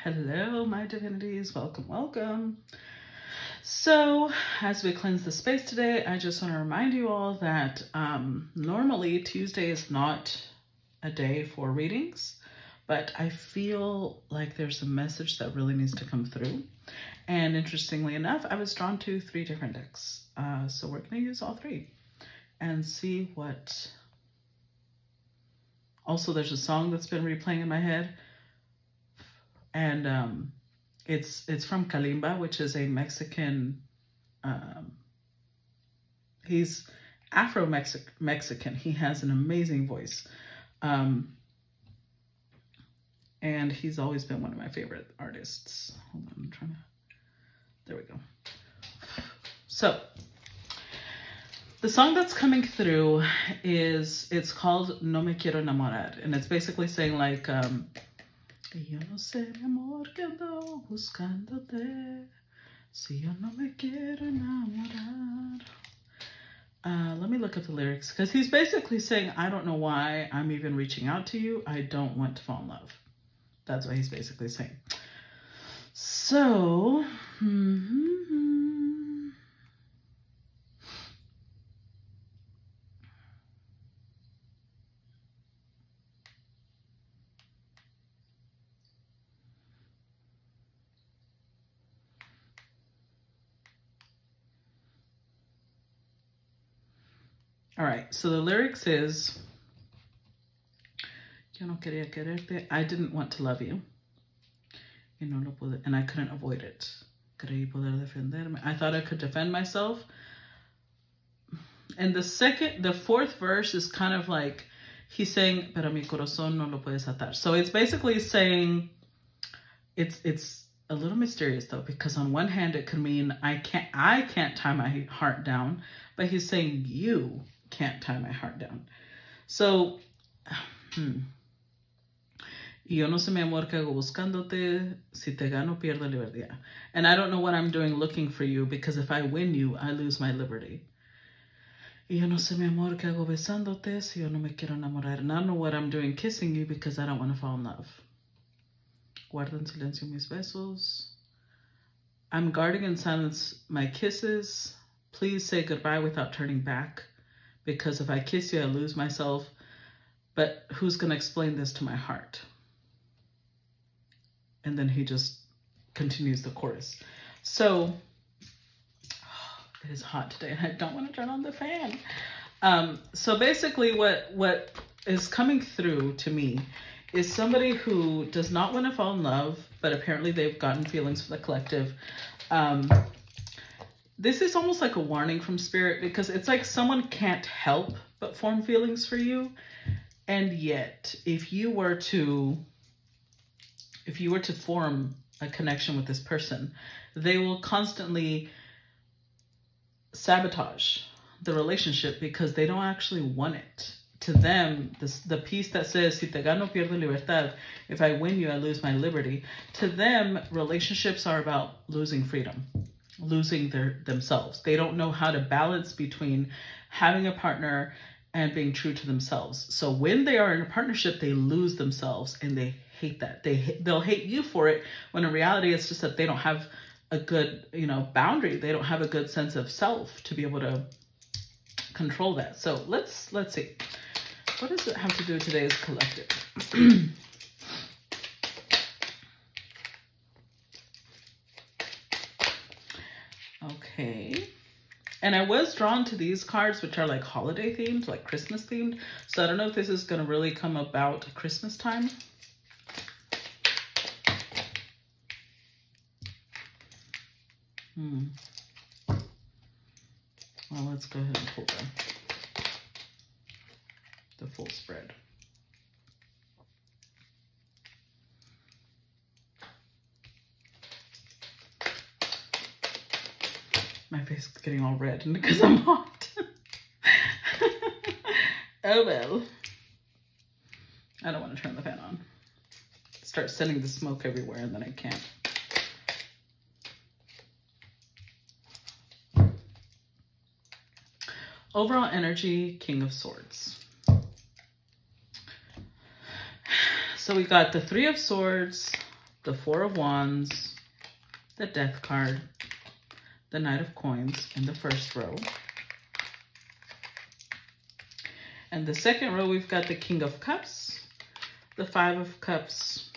Hello, my divinities. Welcome, welcome. So, as we cleanse the space today, I just want to remind you all that normally Tuesday is not a day for readings, but I feel like there's a message that really needs to come through. And interestingly enough, I was drawn to 3 different decks. So we're going to use all 3 and see what... Also, there's a song that's been replaying in my head. And it's from Kalimba, which is a Mexican, he's Afro-Mexican. He has an amazing voice. And he's always been one of my favorite artists. Hold on, I'm trying to, there we go. So, the song that's coming through it's called No Me Quiero Enamorar. And it's basically saying like, yo no sé, mi amor, que ando buscándote, si yo no me quiero enamorar. Let me look at the lyrics, because he's basically saying, I don't know why I'm even reaching out to you. I don't want to fall in love. That's what he's basically saying. So, all right, so the lyrics is, yo no quería quererte, I didn't want to love you, y no lo pude, and I couldn't avoid it. Creí poder defenderme. I thought I could defend myself. And the fourth verse is kind of like, he's saying, pero mi corazón no lo puedes atar. So it's basically saying, it's a little mysterious though, because on one hand it could mean I can't tie my heart down, but he's saying you can't tie my heart down. So, yo no sé mi amor que hago buscándote, si te gano pierdo libertad. And I don't know what I'm doing looking for you, because if I win you, I lose my liberty. Yo no sé mi amor que hago besándote, si yo no me quiero enamorar. And I don't know what I'm doing kissing you, because I don't want to fall in love. Guardo en silencio mis besos. I'm guarding in silence my kisses. Please say goodbye without turning back, because if I kiss you, I lose myself. But who's going to explain this to my heart? And then he just continues the chorus. So, it is hot today and I don't want to turn on the fan. So basically what is coming through to me is somebody who does not want to fall in love, but apparently they've gotten feelings for the collective. This is almost like a warning from spirit, because it's like someone can't help but form feelings for you. And yet, if you were to form a connection with this person, they will constantly sabotage the relationship because they don't actually want it. To them, the piece that says, si te gano pierdo libertad, if I win you, I lose my liberty. To them, relationships are about losing freedom, losing themselves. They don't know how to balance between having a partner and being true to themselves. So when they are in a partnership, they lose themselves, and they hate that. They'll hate you for it, when in reality, it's just that they don't have a good, boundary. They don't have a good sense of self to be able to control that. So let's see. What does it have to do with today's collective? Okay. And I was drawn to these cards, which are like holiday themed, like Christmas themed. So I don't know if this is going to really come about at Christmas time. Well, let's go ahead and pull the full spread. My face is getting all red because I'm hot. Oh well. I don't want to turn the fan on. Start sending the smoke everywhere and then I can't. Overall energy, King of Swords. So we got the Three of Swords, the Four of Wands, the Death card, the Knight of Coins in the first row. And the second row, we've got the King of Cups, the Five of Cups,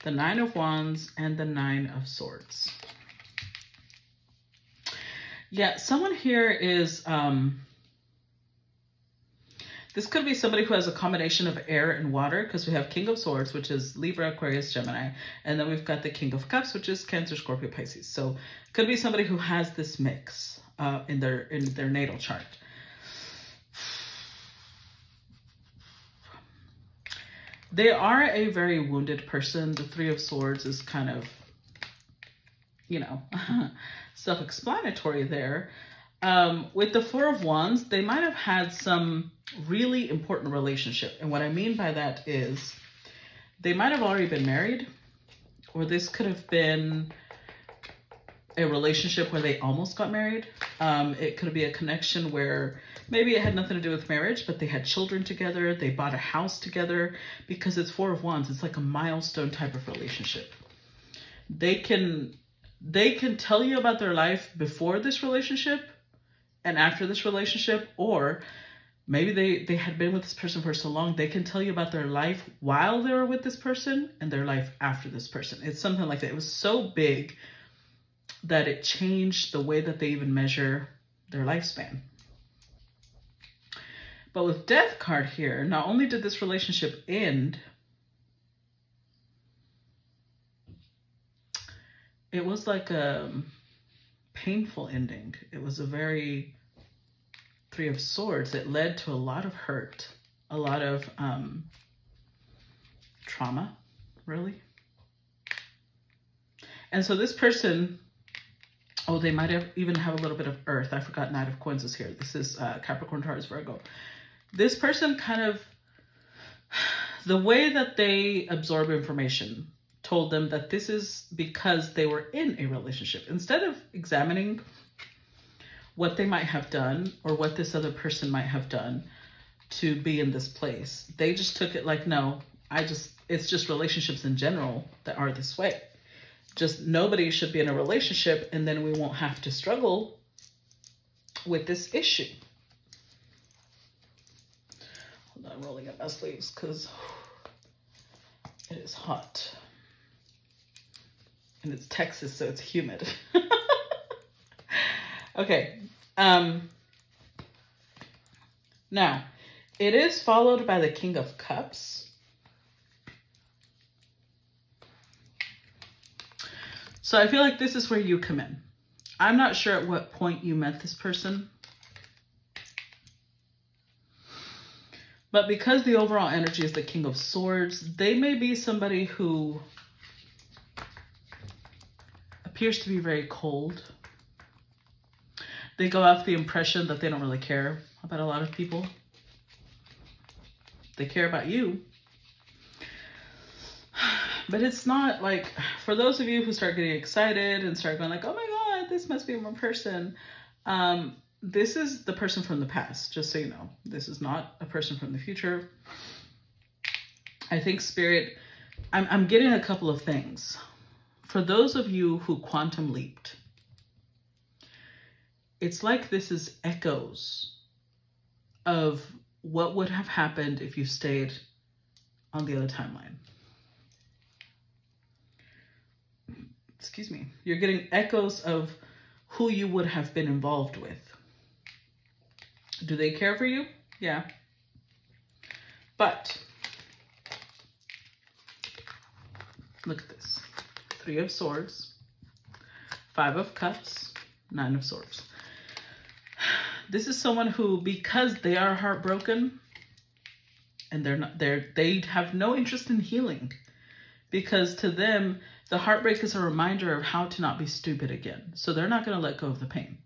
the Nine of Wands, and the Nine of Swords. Yeah, someone here is, this could be somebody who has a combination of air and water, because we have King of Swords, which is Libra, Aquarius, Gemini, and then we've got the King of Cups, which is Cancer, Scorpio, Pisces. So it could be somebody who has this mix in their natal chart. They are a very wounded person. The Three of Swords is kind of, you know, self-explanatory there. With the Four of Wands, they might have had some really important relationship. And what I mean by that is they might have already been married, or this could have been a relationship where they almost got married. It could be a connection where maybe it had nothing to do with marriage, but they had children together. They bought a house together, because it's Four of Wands. It's like a milestone type of relationship. They can tell you about their life before this relationship and after this relationship, or maybe they had been with this person for so long, they can tell you about their life while they were with this person and their life after this person. It's something like that. It was so big that it changed the way that they even measure their lifespan. But with Death card here, not only did this relationship end, it was like a painful ending. It was a very Three of Swords. It led to a lot of hurt, a lot of trauma, really. And so this person, oh, they might have even have a little bit of earth. I forgot Knight of Coins is here. This is Capricorn, Taurus, Virgo. This person kind of, the way that they absorb information told them that this is because they were in a relationship. Instead of examining what they might have done or what this other person might have done to be in this place, they just took it like, no, it's just relationships in general that are this way. Just nobody should be in a relationship, and then we won't have to struggle with this issue. Hold on, I'm rolling up my sleeves because it is hot. And it's Texas, so it's humid. Okay. Now, it is followed by the King of Cups. So I feel like this is where you come in. I'm not sure at what point you met this person. But because the overall energy is the King of Swords, they may be somebody who appears to be very cold. They go off the impression that they don't really care about a lot of people. They care about you. But it's not like, for those of you who start getting excited and start going like, oh my God, this must be my person. This is the person from the past, just so you know. This is not a person from the future. I think Spirit, I'm getting a couple of things. For those of you who quantum leaped, it's like this is echoes of what would have happened if you stayed on the other timeline. Excuse me. You're getting echoes of who you would have been involved with. Do they care for you? Yeah. But look at this. Three of Swords, Five of Cups, Nine of Swords. This is someone who, because they are heartbroken and they have no interest in healing, because to them, the heartbreak is a reminder of how to not be stupid again. So they're not going to let go of the pain.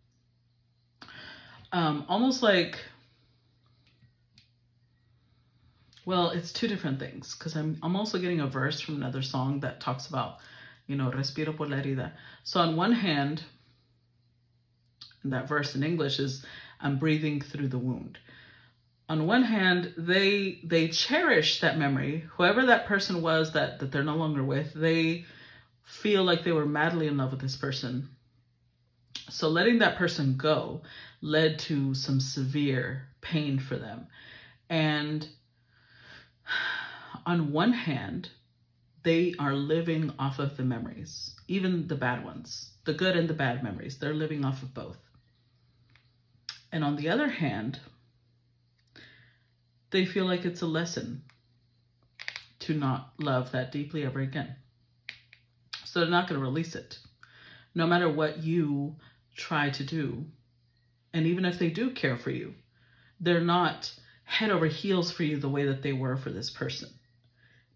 Almost like, well, it's two different things, because I'm also getting a verse from another song that talks about, you know, respiro por la herida. So on one hand, and that verse in English is, I'm breathing through the wound. On one hand, they cherish that memory. Whoever that person was that they're no longer with, they feel like they were madly in love with this person. So letting that person go led to some severe pain for them. And on one hand, they are living off of the memories, even the bad ones, the good and the bad memories. They're living off of both. And on the other hand, they feel like it's a lesson to not love that deeply ever again. So they're not going to release it, no matter what you try to do. And even if they do care for you, they're not head over heels for you the way that they were for this person,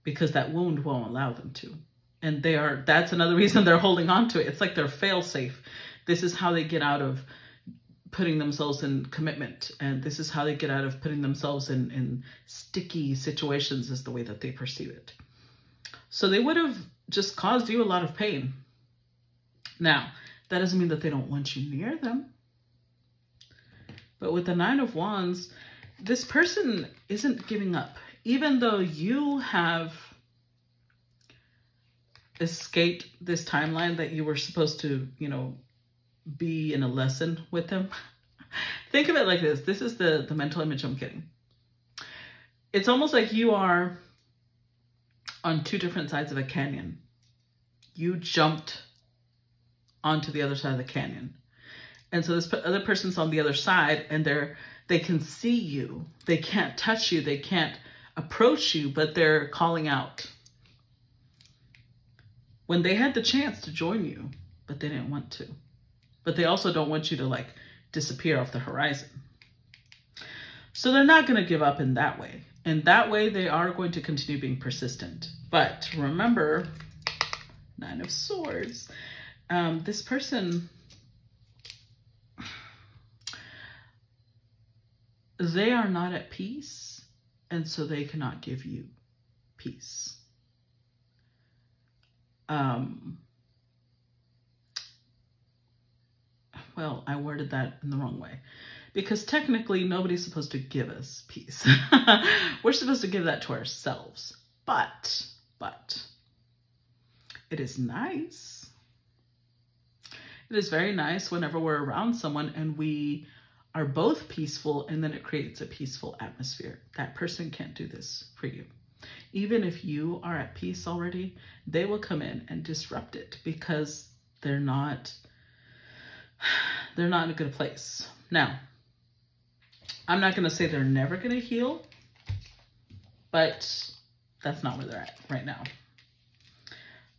because that wound won't allow them to. And that's another reason they're holding on to it. It's like they're fail safe. This is how they get out of putting themselves in commitment. And this is how they get out of putting themselves in sticky situations, is the way that they perceive it. So they would have just caused you a lot of pain. Now, that doesn't mean that they don't want you near them. But with the Nine of Wands, this person isn't giving up. Even though you have escaped this timeline that you were supposed to, be in a lesson with them. Think of it like this. This is the mental image I'm getting. It's almost like you are on two different sides of a canyon. You jumped onto the other side of the canyon. And so this other person's on the other side, and they can see you. They can't touch you. They can't approach you, but they're calling out. When they had the chance to join you, but they didn't want to. But they also don't want you to disappear off the horizon. So they're not going to give up in that way. In that way, they are going to continue being persistent. But remember, Nine of Swords, this person, they are not at peace, and so they cannot give you peace. Well, I worded that in the wrong way, because technically nobody's supposed to give us peace. We're supposed to give that to ourselves. But it is nice. It is very nice whenever we're around someone and we are both peaceful, and then it creates a peaceful atmosphere. That person can't do this for you. Even if you are at peace already, they will come in and disrupt it, because they're not in a good place. Now, I'm not going to say they're never going to heal, but that's not where they're at right now.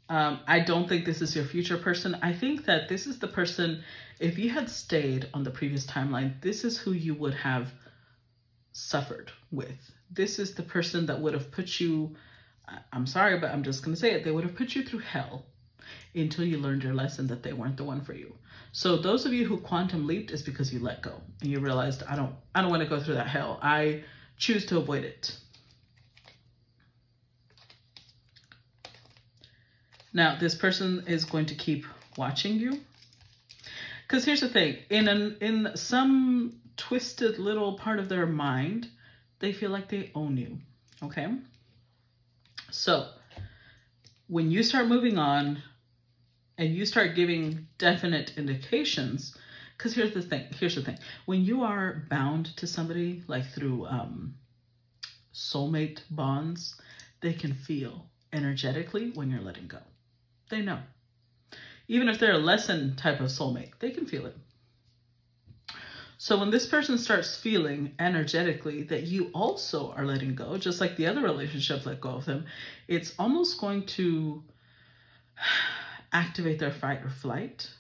I don't think this is your future person. I think that this is the person, if you had stayed on the previous timeline, this is who you would have suffered with. This is the person that would have put you, I'm sorry, but I'm just going to say it, they would have put you through hell until you learned your lesson that they weren't the one for you. So those of you who quantum leaped is because you let go and you realized, I don't want to go through that hell. I choose to avoid it. Now, this person is going to keep watching you. Because here's the thing, in some twisted little part of their mind, they feel like they own you, okay? So when you start moving on and you start giving definite indications, because here's the thing, when you are bound to somebody, like through soulmate bonds, they can feel energetically when you're letting go. They know. Even if they're a lesson type of soulmate, they can feel it. So when this person starts feeling energetically that you also are letting go, just like the other relationship let go of them, it's almost going to activate their fight or flight.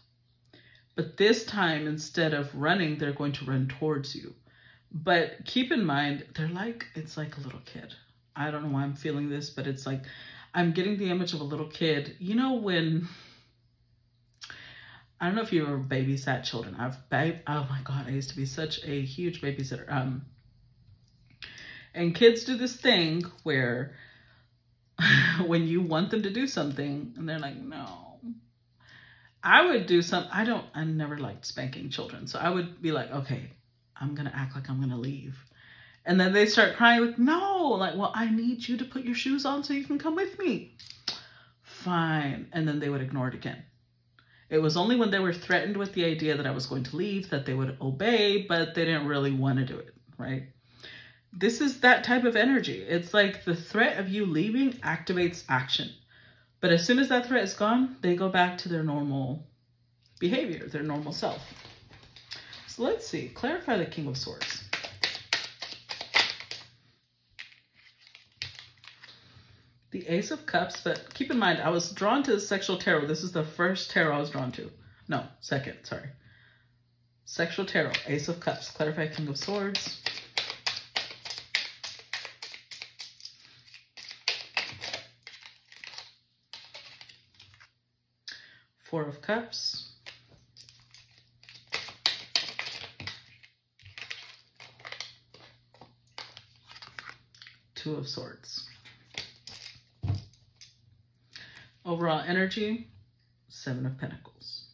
But this time, instead of running, they're going to run towards you. But keep in mind, it's like a little kid. I don't know why I'm feeling this, but it's like, I'm getting the image of a little kid. You know when, I don't know if you ever babysat children. Oh my God, I used to be such a huge babysitter. And kids do this thing where when you want them to do something and they're like, no. I would do I never liked spanking children. So I would be like, okay, I'm going to act like I'm going to leave. And then they start crying like, no, like, well, I need you to put your shoes on so you can come with me. Fine. And then they would ignore it again. It was only when they were threatened with the idea that I was going to leave that they would obey, but they didn't really want to do it, right? This is that type of energy. It's like the threat of you leaving activates action. But as soon as that threat is gone, they go back to their normal behavior, their normal self. So let's see. Clarify the King of Swords. The Ace of Cups, but keep in mind, I was drawn to the Sexual Tarot. This is the first tarot I was drawn to. No, second, sorry. Sexual Tarot, Ace of Cups. Clarify King of Swords. Four of Cups. Two of Swords. Overall energy, Seven of Pentacles.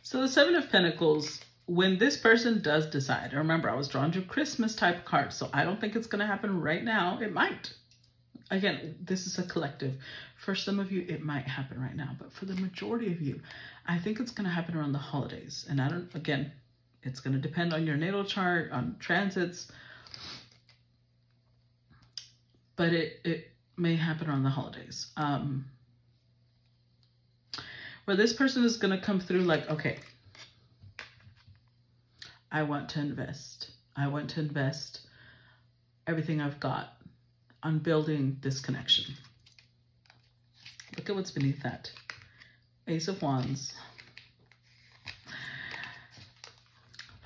So the Seven of Pentacles, when this person does decide, remember I was drawn to Christmas type cards, so I don't think it's going to happen right now. It might. Again, this is a collective. For some of you, it might happen right now, but for the majority of you, I think it's going to happen around the holidays. And I don't, again, it's going to depend on your natal chart, on transits, but it may happen around the holidays. Where this person is going to come through like, okay, I want to invest. I want to invest everything I've got on building this connection. Look at what's beneath that. Ace of Wands.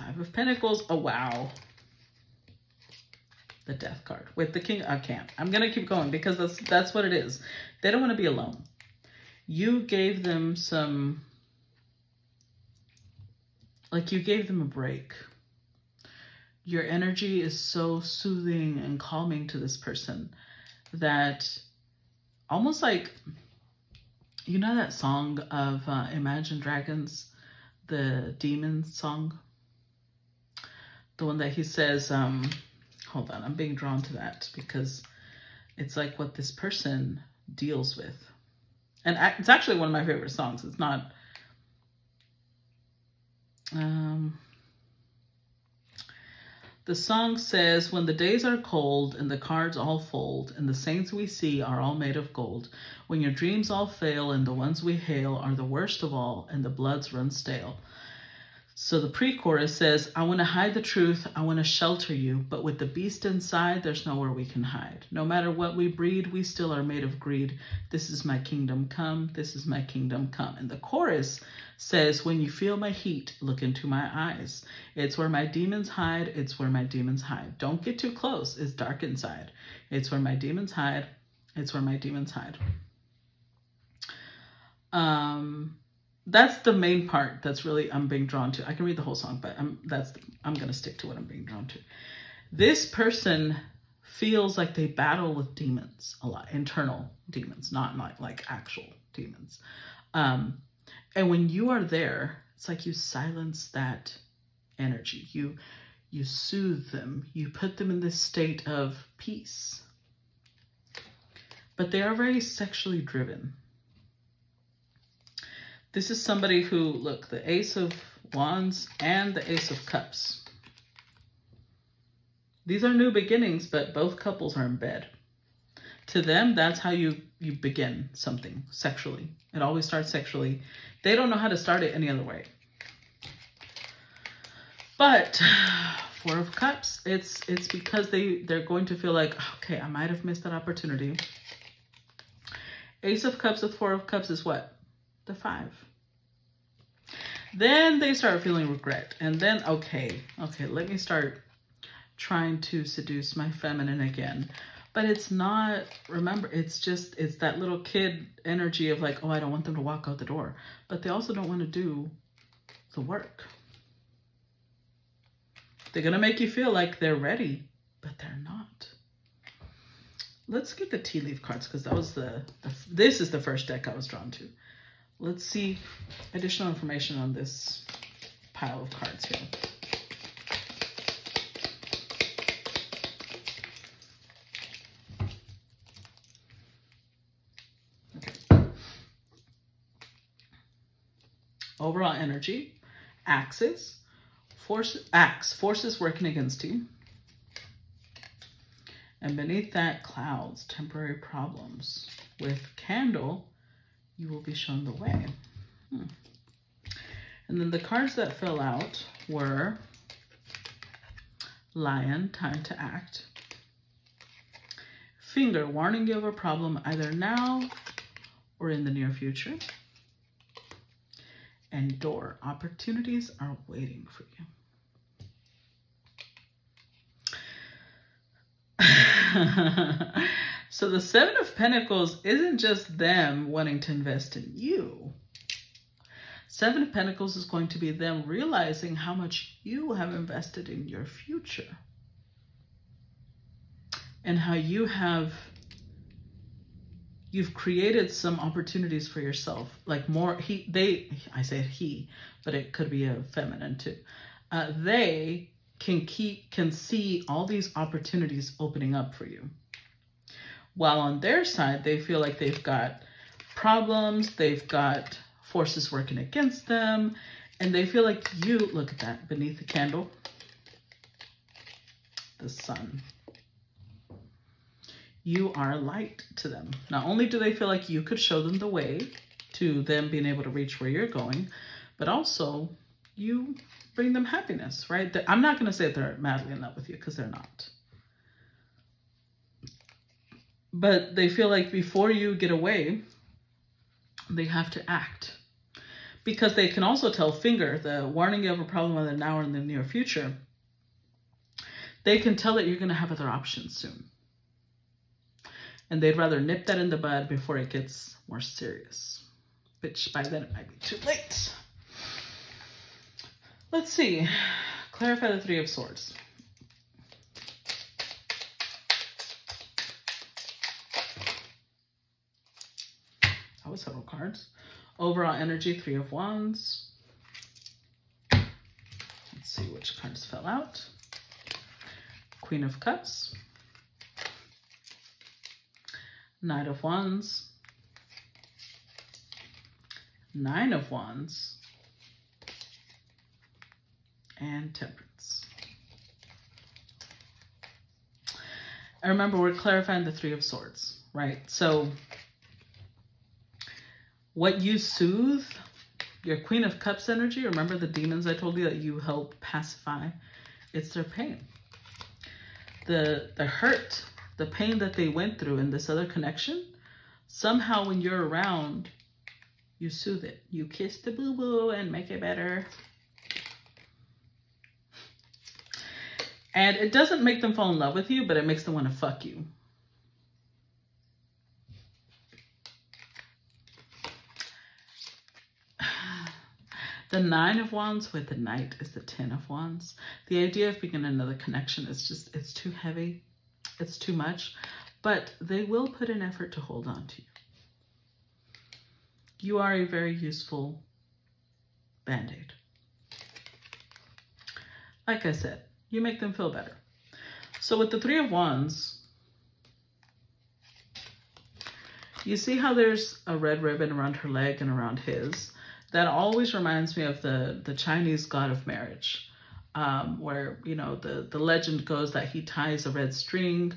Five of Pentacles. Oh, wow. The Death card. With the King, I can't. I'm going to keep going because that's what it is. They don't want to be alone. You gave them some, like you gave them a break. Your energy is so soothing and calming to this person that almost like, you know that song of Imagine Dragons, the Demon song? The one that he says, hold on, I'm being drawn to that because it's like what this person deals with. And it's actually one of my favorite songs. It's not, the song says, when the days are cold and the cards all fold and the saints we see are all made of gold, when your dreams all fail and the ones we hail are the worst of all and the bloods run stale. So the pre-chorus says, I want to hide the truth, I want to shelter you, but with the beast inside, there's nowhere we can hide. No matter what we breed, we still are made of greed. This is my kingdom come, this is my kingdom come. And the chorus says, when you feel my heat, look into my eyes. It's where my demons hide, it's where my demons hide. Don't get too close, it's dark inside. It's where my demons hide, it's where my demons hide. That's the main part that's really I'm being drawn to. I can read the whole song, but I'm going to stick to what I'm being drawn to. This person feels like they battle with demons a lot, internal demons, not like actual demons. And when you are there, it's like you silence that energy. You soothe them. You put them in this state of peace. But they are very sexually driven. This is somebody who, look, the Ace of Wands and the Ace of Cups. These are new beginnings, but both couples are in bed. To them, that's how you begin something sexually. It always starts sexually. They don't know how to start it any other way. But Four of Cups, it's because they're going to feel like, okay, I might have missed that opportunity. Ace of Cups with Four of Cups is what? The 5. Then they start feeling regret. And then, okay, let me start trying to seduce my feminine again. But it's not, remember, it's that little kid energy of like, oh, I don't want them to walk out the door. But they also don't want to do the work. They're going to make you feel like they're ready, but they're not. Let's get the tea leaf cards because that was this is the first deck I was drawn to. Let's see additional information on this pile of cards here. Okay. Overall energy, axes, forces working against you. And beneath that, clouds, temporary problems. With candle, you will be shown the way. And then the cards that fell out were Lion, time to act. Finger, warning you of a problem either now or in the near future. And Door, opportunities are waiting for you. So the Seven of Pentacles isn't just them wanting to invest in you. Seven of Pentacles is going to be them realizing how much you have invested in your future. And how you've created some opportunities for yourself. Like more, I say he, but it could be a feminine too. They can see all these opportunities opening up for you. While on their side, they feel like they've got problems, they've got forces working against them, and they feel like you, look at that, beneath the candle, the sun. You are light to them. Not only do they feel like you could show them the way to them being able to reach where you're going, but also you bring them happiness, right? I'm not going to say they're madly in love with you because they're not. But they feel like before you get away, they have to act. Because they can also tell Finger, the warning you of a problem either now or in the near future, they can tell that you're going to have other options soon. And they'd rather nip that in the bud before it gets more serious. Which by then it might be too late. Let's see. Clarify the Three of Swords. That was several cards. Overall energy, Three of Wands. Let's see which cards fell out. Queen of Cups. Knight of Wands. Nine of Wands. And Temperance. And remember, we're clarifying the Three of Swords, right? So what you soothe, your Queen of Cups energy, remember the demons I told you that you help pacify? It's their pain. The hurt, the pain that they went through in this other connection, somehow when you're around, you soothe it. You kiss the boo-boo and make it better. And it doesn't make them fall in love with you, but it makes them want to fuck you. The Nine of Wands with the Knight is the Ten of Wands. The idea of being in another connection is just, it's too heavy. It's too much. But they will put an effort to hold on to you. You are a very useful Band-Aid. Like I said, you make them feel better. So with the Three of Wands, you see how there's a red ribbon around her leg and around his? That always reminds me of the Chinese god of marriage, where, you know, the legend goes that he ties a red string.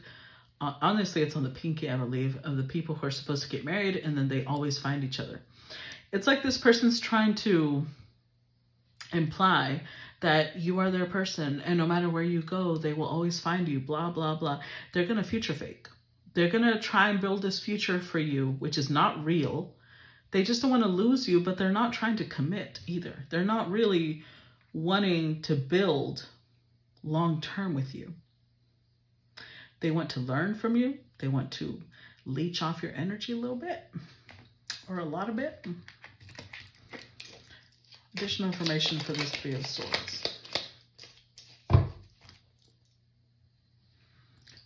Honestly, it's on the pinky, I believe, of the people who are supposed to get married, and then they always find each other. It's like this person's trying to imply that you are their person, and no matter where you go, they will always find you, blah, blah, blah. They're going to future fake. They're going to try and build this future for you, which is not real. They just don't want to lose you, but they're not trying to commit either. They're not really wanting to build long-term with you. They want to learn from you. They want to leech off your energy a little bit, or a lot of bit. Additional information for this Three of Swords.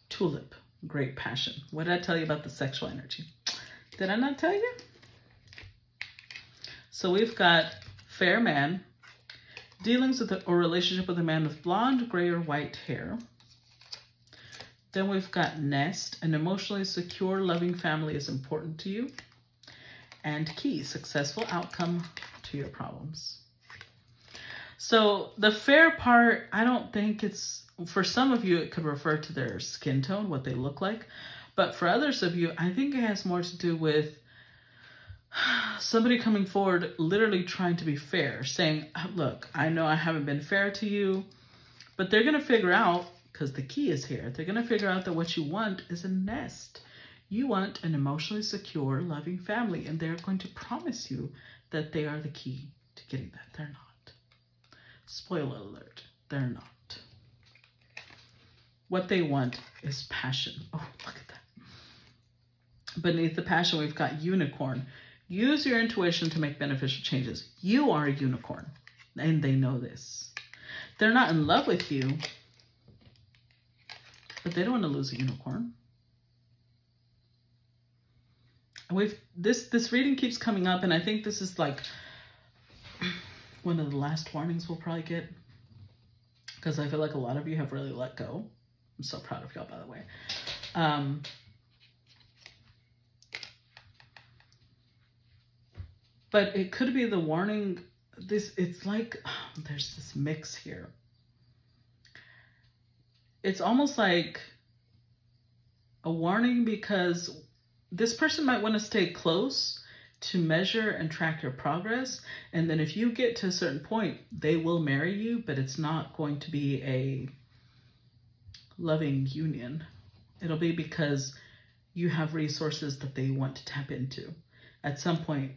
Tulip, great passion. What did I tell you about the sexual energy? Did I not tell you? So we've got fair man, dealings with or relationship with a man with blonde, gray, or white hair. Then we've got nest, an emotionally secure, loving family is important to you. And key, successful outcome to your problems. So the fair part, I don't think it's, for some of you, it could refer to their skin tone, what they look like. But for others of you, I think it has more to do with somebody coming forward, literally trying to be fair, saying, look, I know I haven't been fair to you, but they're going to figure out, because the key is here, they're going to figure out that what you want is a nest. You want an emotionally secure, loving family, and they're going to promise you that they are the key to getting that. They're not. Spoiler alert, they're not. What they want is passion. Oh, look at that. Beneath the passion, we've got unicorn. Use your intuition to make beneficial changes. You are a unicorn, and they know this. They're not in love with you, but they don't want to lose a unicorn. This reading keeps coming up, and I think this is like one of the last warnings we'll probably get, because I feel like a lot of you have really let go. I'm so proud of y'all, by the way. But it could be the warning. It's like there's this mix here. It's almost like a warning because this person might want to stay close to measure and track your progress. And then if you get to a certain point, they will marry you, but it's not going to be a loving union. It'll be because you have resources that they want to tap into. At some point,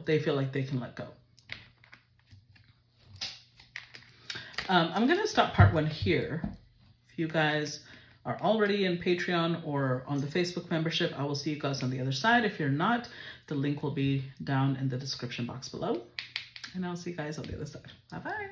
they feel like they can let go. I'm going to stop part 1 here. If you guys are already in Patreon or on the Facebook membership, I will see you guys on the other side. If you're not, the link will be down in the description box below. And I'll see you guys on the other side. Bye-bye.